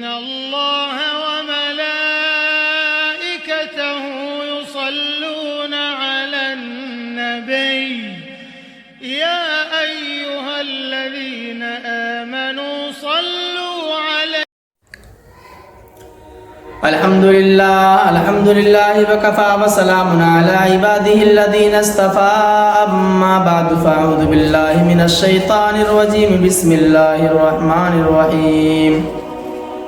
إن الله وملائكته يصلون على النبي يا أيها الذين آمنوا صلوا عليه. الحمد لله وكفى وسلام على عباده الذين اصطفى. أما بعد فأعوذ بالله من الشيطان الرجيم. بسم الله الرحمن الرحيم.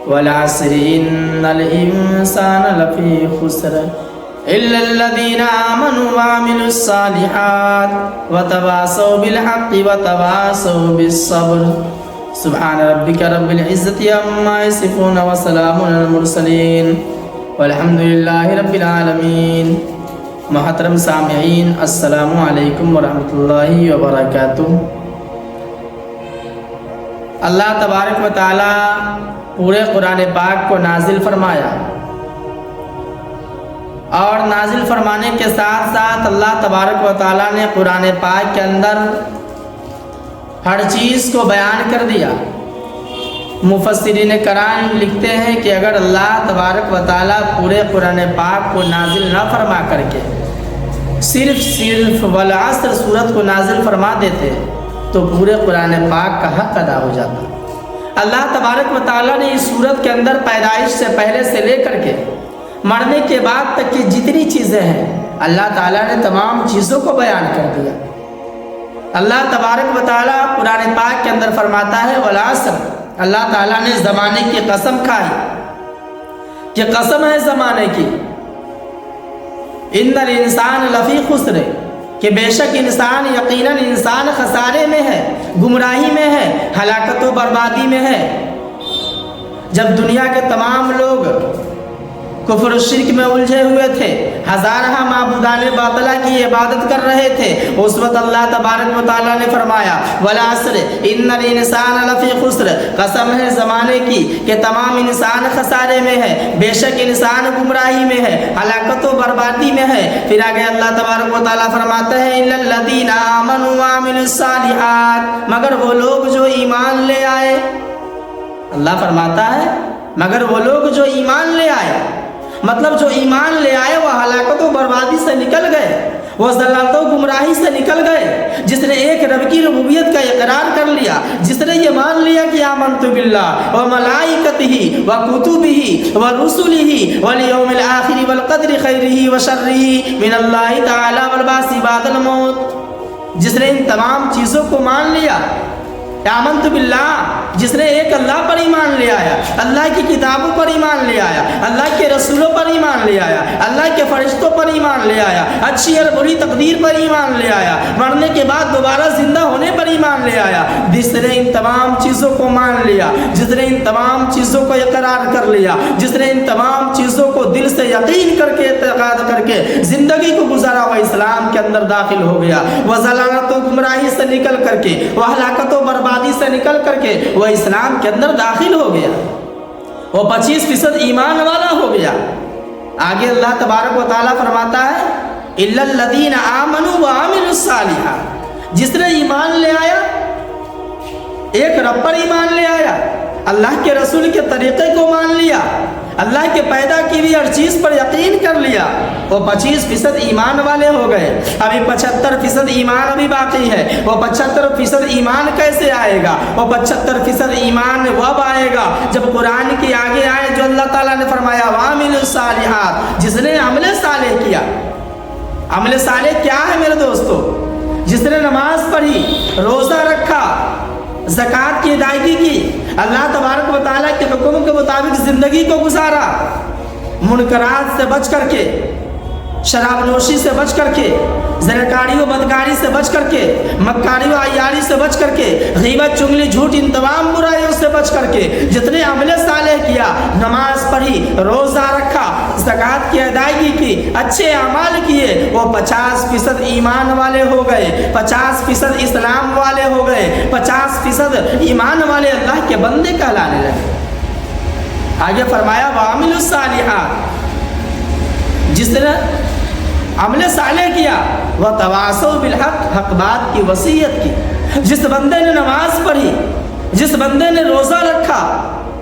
والعصر إن الإنسان لفي خسر إلا الذين آمنوا وعملوا الصالحات وتواصوا بالحق وتواصوا بالصبر. سبحان ربك رب العزة عما يصفون وسلام على المرسلين والحمد لله رب العالمين. محترم سامعین، السلام علیکم ورحمۃ اللہ وبرکاتہ. اللہ تبارک و تعالی پورے قرآن پاک کو نازل فرمایا، اور نازل فرمانے کے ساتھ ساتھ اللہ تبارک و تعالی نے قرآن پاک کے اندر ہر چیز کو بیان کر دیا. مفسرین کرام لکھتے ہیں کہ اگر اللہ تبارک و تعالی پورے قرآن پاک کو نازل نہ فرما کر کے صرف والعصر سورت کو نازل فرما دیتے تو پورے قرآن پاک کا حق ادا ہو جاتا. اللہ تبارک و تعالی نے اس سورت کے اندر پیدائش سے پہلے سے لے کر کے مرنے کے بعد تک کی جتنی چیزیں ہیں اللہ تعالیٰ نے تمام چیزوں کو بیان کر دیا. اللہ تبارک و تعالیٰ قرآن پاک کے اندر فرماتا ہے والعصر. اللہ تعالیٰ نے زمانے کی قسم کھائی کہ قسم ہے زمانے کی. ان الانسان لفی خسر، کہ بے شک انسان یقیناً انسان خسارے میں ہے، گمراہی میں ہے، ہلاکت و بربادی میں ہے. جب دنیا کے تمام لوگ کفر و شرک میں الجھے ہوئے تھے، ہزارہ معبودان باطلہ کی عبادت کر رہے تھے، اس وقت اللہ تبارک و تعالیٰ نے فرمایا والعصر ان الانسان لفی خسر، قسم ہے زمانے کی کہ تمام انسان خسارے میں ہے، بے شک انسان گمراہی میں ہے، ہلاکت و بربادی میں ہے. پھر آگے اللہ تبارک و تعالیٰ فرماتا ہے الا الذین آمنوا وعملوا الصالحات، مگر وہ لوگ جو ایمان لے آئے. اللہ فرماتا ہے مگر وہ لوگ جو ایمان لے آئے، مطلب جو ایمان لے آئے وہ ہلاکت و بربادی سے نکل گئے، وہ ضلالت و گمراہی سے نکل گئے. جس نے ایک رب کی ربوبیت کا اقرار کر لیا، جس نے یہ مان لیا کہ آمنت باللہ وملائکتہ وکتبہ ورسلہ والیوم الآخر والقدر خیرہ وشرہ من اللہ تعالی والبعث بعد الموت. جس نے ان تمام چیزوں کو مان لیا، آمنت باللہ، جس نے ایک اللہ پر ایمان لے آیا، اللہ کی کتابوں پر ایمان لے آیا، اللہ کے رسولوں پر ایمان لے آیا، اللہ کے فرشتوں پر ایمان لے آیا، اچھی اور بری تقدیر پر ایمان لے آیا، مرنے کے بعد دوبارہ زندہ ہونے پر ایمان لے آیا. جس نے ان تمام چیزوں کو مان لیا، جس نے ان تمام چیزوں کو اقرار کر لیا، جس نے ان تمام چیزوں کو دل سے یقین کر کے اعتقاد کر کے زندگی کو گزارا، وہ اسلام کے اندر داخل ہو گیا. وہ ضلالت و گمراہی سے نکل کر کے، وہ ہلاکت و بربادی سے نکل کر کے وہ اسلام کے اندر داخل ہو گیا، وہ 25% ایمان والا ہو گیا. آگے اللہ تبارک و تعالیٰ فرماتا ہے الا الذین آمنوا وعملوا الصالحات، جس نے ایمان لے آیا، ایک رب پر ایمان لے آیا، اللہ کے رسول کے طریقے کو مان لیا، اللہ کے پیدا کی ہوئی ہر چیز پر یقین کر لیا، وہ 25% ایمان والے ہو گئے. ابھی 75% ایمان ابھی باقی ہے. وہ 75% ایمان کیسے آئے گا؟ وہ 75% ایمان وہ اب آئے گا جب قرآن کی آگے آئے جو اللہ تعالیٰ نے فرمایا وعملوا الصالحات، جس نے عمل صالح کیا. عمل صالح کیا ہے میرے دوستو؟ جس نے نماز پڑھی، روزہ رکھا، زکوٰۃ کی ادائیگی کی، اللہ تبارک و تعالیٰ کے حکم کے مطابق زندگی کو گزارا، منکرات سے بچ کر کے، شراب نوشی سے بچ کر کے، زناکاری و بدکاری سے بچ کر کے، مکاری و عیاری سے بچ کر کے، غیبت چغلی جھوٹ ان تمام برائیوں سے بچ کر کے جتنے عمل صالح کیا، نماز پڑھی، روزہ رکھا، زکوٰۃ کی ادائیگی کی، اچھے اعمال کیے، وہ 50% ایمان والے ہو گئے، 50% اسلام والے ہو گئے، 50% ایمان والے اللہ کے بندے کہلانے لگے. آگے فرمایا وعملوا الصالحات، جس نے عمل صالح کیا، وتواصوا بالحق، حق بات کی وصیت کی. جس بندے نے نماز پڑھی، جس بندے نے روزہ رکھا،